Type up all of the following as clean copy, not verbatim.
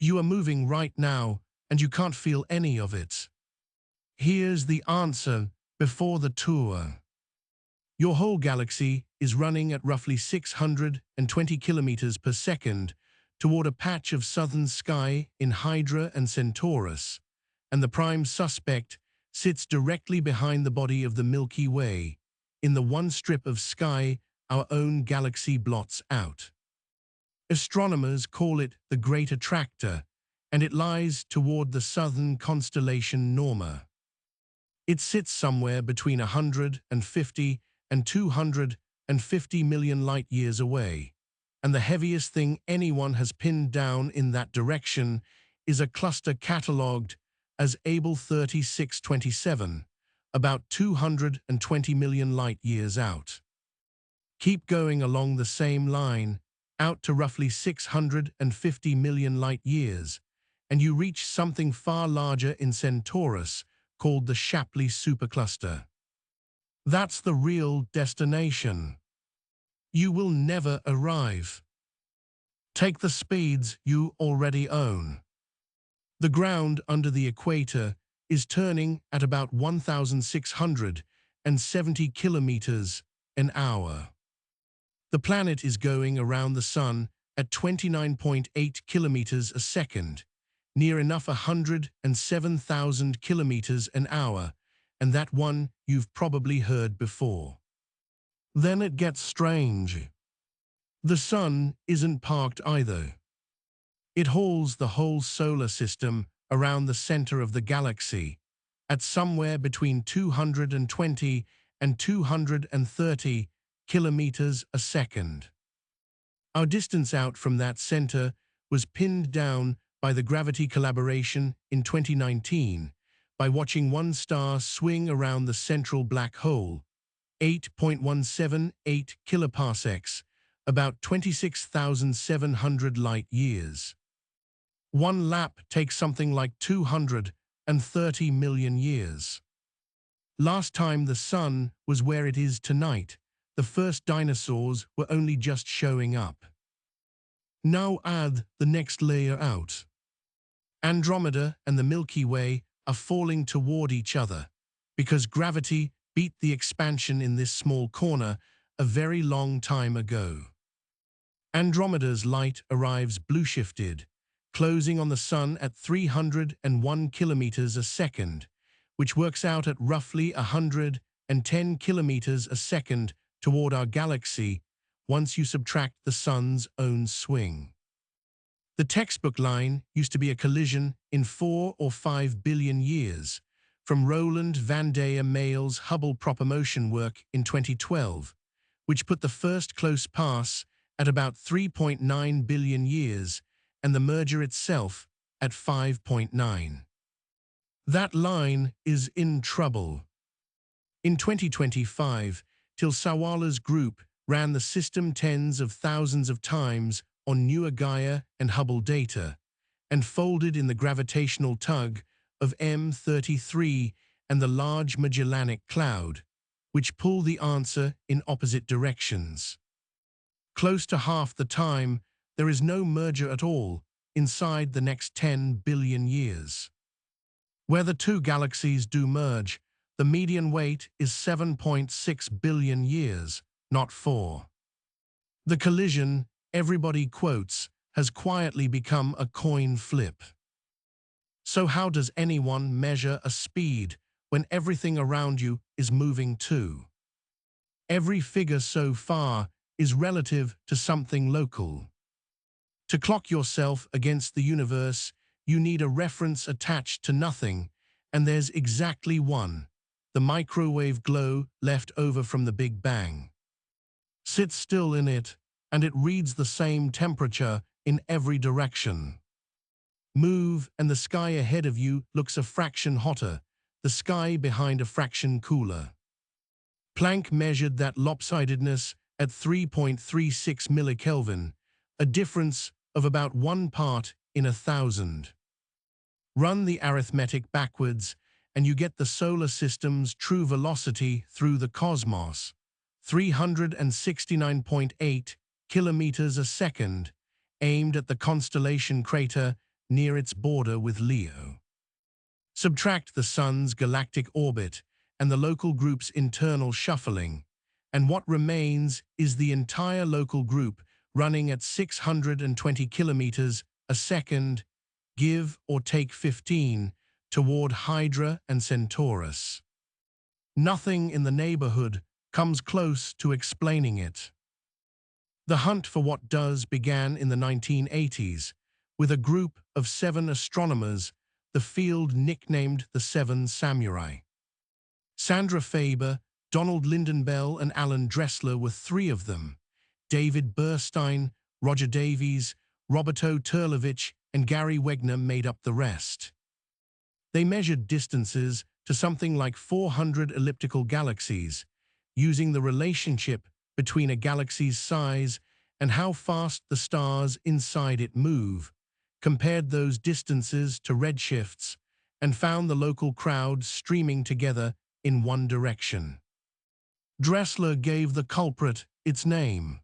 You are moving right now, and you can't feel any of it. Here's the answer before the tour. Your whole galaxy is running at roughly 620 kilometers per second toward a patch of southern sky in Hydra and Centaurus, and the prime suspect sits directly behind the body of the Milky Way, in the one strip of sky our own galaxy blots out. Astronomers call it the Great Attractor, and it lies toward the southern constellation Norma. It sits somewhere between 150 and 250 million light-years away, and the heaviest thing anyone has pinned down in that direction is a cluster catalogued as Able 3627, about 220 million light-years out. Keep going along the same line, out to roughly 650 million light-years, and you reach something far larger in Centaurus called the Shapley supercluster. That's the real destination. You will never arrive. Take the speeds you already own. The ground under the equator is turning at about 1,670 kilometers an hour. The planet is going around the sun at 29.8 kilometers a second, near enough 107,000 kilometers an hour, and that one you've probably heard before. Then it gets strange. The sun isn't parked either. It hauls the whole solar system around the center of the galaxy at somewhere between 220 and 230 kilometers a second. Our distance out from that center was pinned down by the gravity collaboration in 2019 by watching one star swing around the central black hole, 8.178 kiloparsecs, about 26,700 light-years. One lap takes something like 230 million years. Last time the sun was where it is tonight, the first dinosaurs were only just showing up. Now add the next layer out. Andromeda and the Milky Way are falling toward each other because gravity beat the expansion in this small corner a very long time ago. Andromeda's light arrives blue-shifted, closing on the sun at 301 kilometers a second, which works out at roughly 110 kilometers a second toward our galaxy once you subtract the sun's own swing. The textbook line used to be a collision in 4 or 5 billion years, from Roland van der Maal's Hubble proper motion work in 2012, which put the first close pass at about 3.9 billion years and the merger itself at 5.9. That line is in trouble. In 2025, Tilsawala's group ran the system tens of thousands of times on newer Gaia and Hubble data, and folded in the gravitational tug of M33 and the Large Magellanic Cloud, which pull the answer in opposite directions. Close to half the time, there is no merger at all inside the next 10 billion years. Where the two galaxies do merge, the median wait is 7.6 billion years, not 4. The collision everybody quotes has quietly become a coin flip. So how does anyone measure a speed when everything around you is moving too? Every figure so far is relative to something local. To clock yourself against the universe, you need a reference attached to nothing, and there's exactly one: the microwave glow left over from the Big Bang. Sit still in it, and it reads the same temperature in every direction. Move, and the sky ahead of you looks a fraction hotter, the sky behind a fraction cooler. Planck measured that lopsidedness at 3.36 millikelvin, a difference of about 1 part in 1,000. Run the arithmetic backwards, and you get the solar system's true velocity through the cosmos, 369.8 kilometers a second, aimed at the constellation crater near its border with Leo. Subtract the Sun's galactic orbit and the local group's internal shuffling, and what remains is the entire local group running at 620 kilometers a second, give or take 15, toward Hydra and Centaurus. Nothing in the neighborhood comes close to explaining it. The hunt for what does began in the 1980s with a group of 7 astronomers, the field nicknamed the Seven Samurai. Sandra Faber, Donald Lindenbell, and Alan Dressler were 3 of them. David Burstein, Roger Davies, Roberto Turlevich, and Gary Wegner made up the rest. They measured distances to something like 400 elliptical galaxies, using the relationship between a galaxy's size and how fast the stars inside it move, compared those distances to redshifts, and found the local crowd streaming together in one direction. Dressler gave the culprit its name.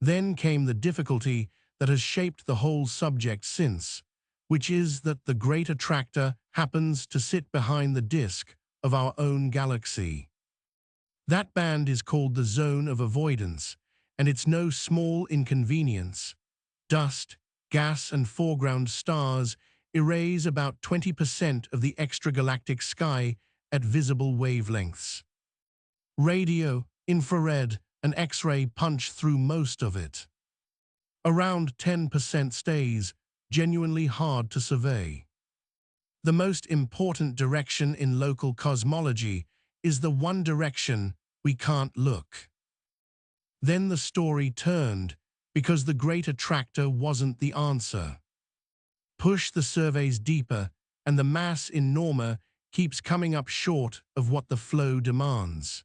Then came the difficulty that has shaped the whole subject since, which is that the great attractor happens to sit behind the disk of our own galaxy. That band is called the zone of avoidance, and it's no small inconvenience. Dust, gas, and foreground stars erase about 20% of the extragalactic sky at visible wavelengths. Radio, infrared, and X-ray punch through most of it. Around 10% stays genuinely hard to survey. The most important direction in local cosmology is the one direction we can't look. Then the story turned because the great attractor wasn't the answer. Push the surveys deeper, and the mass in Norma keeps coming up short of what the flow demands.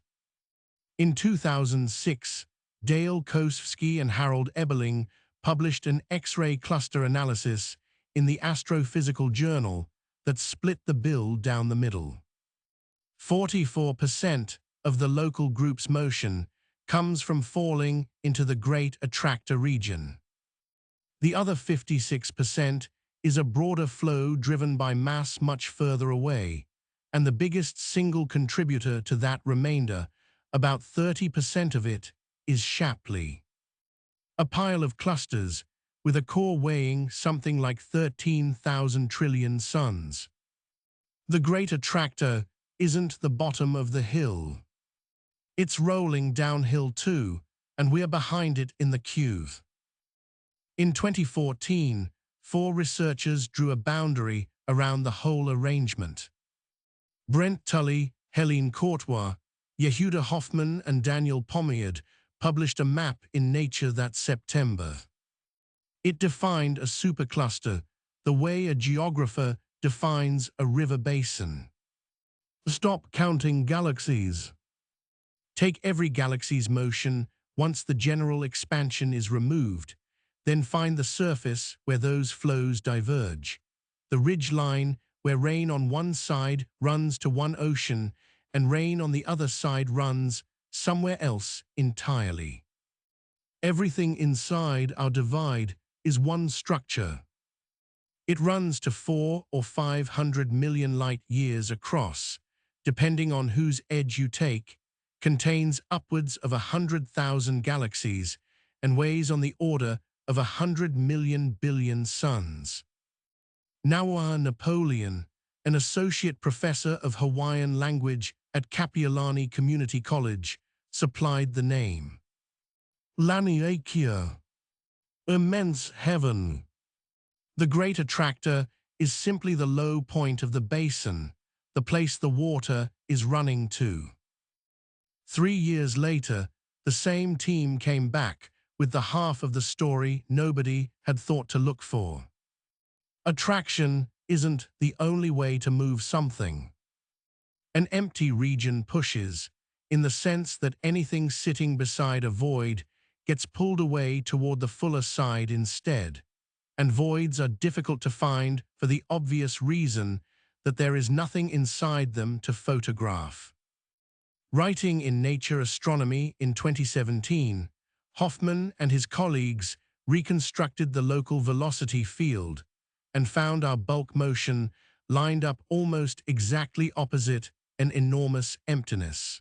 In 2006, Dale Kosofsky and Harold Eberling published an X-ray cluster analysis in the Astrophysical Journal that split the bill down the middle. 44% of the local group's motion comes from falling into the great attractor region. The other 56% is a broader flow driven by mass much further away, and the biggest single contributor to that remainder, about 30% of it, is Shapley. A pile of clusters with a core weighing something like 13,000 trillion suns. The great attractor isn't the bottom of the hill. It's rolling downhill too, and we're behind it in the queue. In 2014, 4 researchers drew a boundary around the whole arrangement. Brent Tully, Helene Courtois, Yehuda Hoffman, and Daniel Pomiad published a map in Nature that September. It defined a supercluster the way a geographer defines a river basin. Stop counting galaxies. Take every galaxy's motion once the general expansion is removed, then find the surface where those flows diverge, the ridge line where rain on one side runs to one ocean and rain on the other side runs somewhere else entirely. Everything inside our divide is one structure. It runs to 400 or 500 million light-years across, depending on whose edge you take, contains upwards of 100,000 galaxies, and weighs on the order of 100 million billion suns. Nawa Napoleon, an associate professor of Hawaiian language at Kapiolani Community College, supplied the name. Laniakea, immense heaven. The great attractor is simply the low point of the basin, the place the water is running to. 3 years later, the same team came back with the half of the story nobody had thought to look for. Attraction isn't the only way to move something. An empty region pushes, in the sense that anything sitting beside a void gets pulled away toward the fuller side instead, and voids are difficult to find for the obvious reason that there is nothing inside them to photograph. Writing in Nature Astronomy in 2017, Hoffman and his colleagues reconstructed the local velocity field, and found our bulk motion lined up almost exactly opposite an enormous emptiness.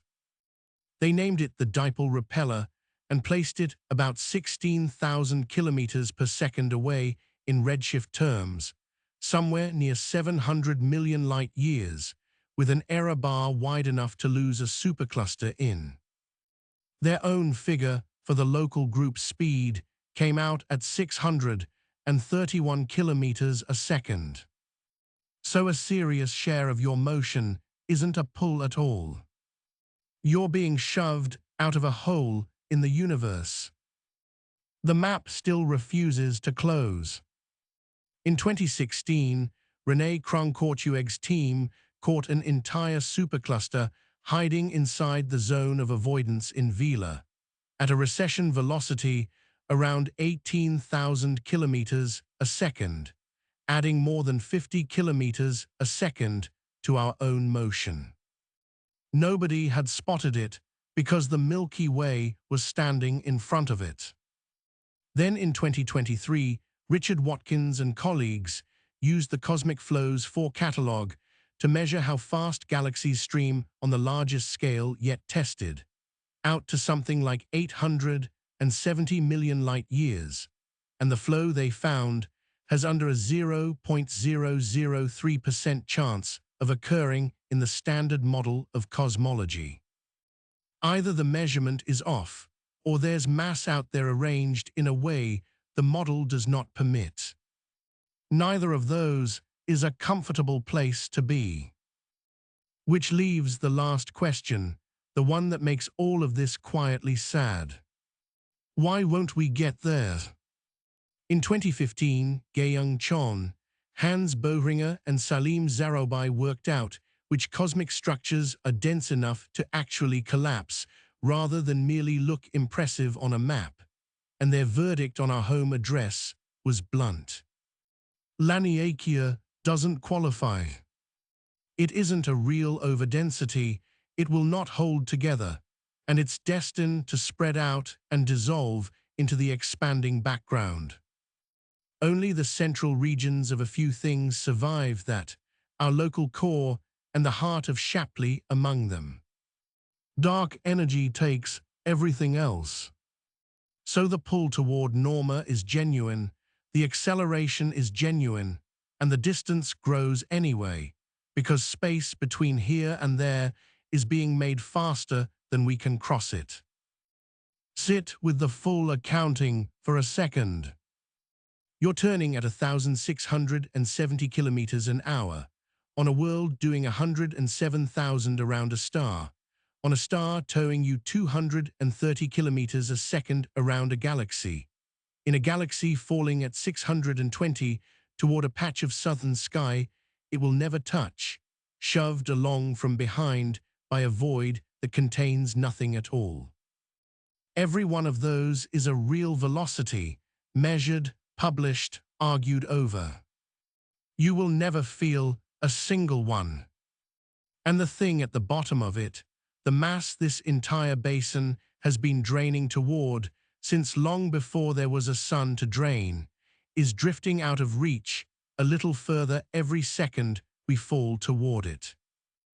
They named it the dipole repeller and placed it about 16,000 kilometers per second away in redshift terms, somewhere near 700 million light years, with an error bar wide enough to lose a supercluster in. Their own figure for the local group speed came out at 631 kilometers a second. So a serious share of your motion isn't a pull at all. You're being shoved out of a hole in the universe. The map still refuses to close. In 2016, René Croncourtueg's team caught an entire supercluster hiding inside the zone of avoidance in Vela, at a recession velocity around 18,000 kilometers a second, adding more than 50 kilometers a second to our own motion. Nobody had spotted it because the Milky Way was standing in front of it. Then in 2023, Richard Watkins and colleagues used the Cosmic Flows 4 catalog to measure how fast galaxies stream on the largest scale yet tested, out to something like 870 million light years, and the flow they found has under a 0.003% chance of occurring in the standard model of cosmology. Either the measurement is off, or there's mass out there arranged in a way the model does not permit. Neither of those is a comfortable place to be. Which leaves the last question, the one that makes all of this quietly sad. Why won't we get there? In 2015, Gaeyoung Chon, Hans Bohringer and Salim Zaroubai worked out which cosmic structures are dense enough to actually collapse rather than merely look impressive on a map, and their verdict on our home address was blunt. Laniakea doesn't qualify. It isn't a real overdensity, it will not hold together, and it's destined to spread out and dissolve into the expanding background. Only the central regions of a few things survive that, our local core and the heart of Shapley among them. Dark energy takes everything else. So the pull toward Norma is genuine, the acceleration is genuine, and the distance grows anyway, because space between here and there is being made faster than we can cross it. Sit with the full accounting for a second. You're turning at 1,670 kilometers an hour, on a world doing 107,000 around a star, on a star towing you 230 kilometers a second around a galaxy, in a galaxy falling at 620 toward a patch of southern sky it will never touch, shoved along from behind by a void that contains nothing at all. Every one of those is a real velocity, measured, published, argued over. You will never feel a single one. And the thing at the bottom of it, the mass this entire basin has been draining toward since long before there was a sun to drain, is drifting out of reach a little further every second we fall toward it.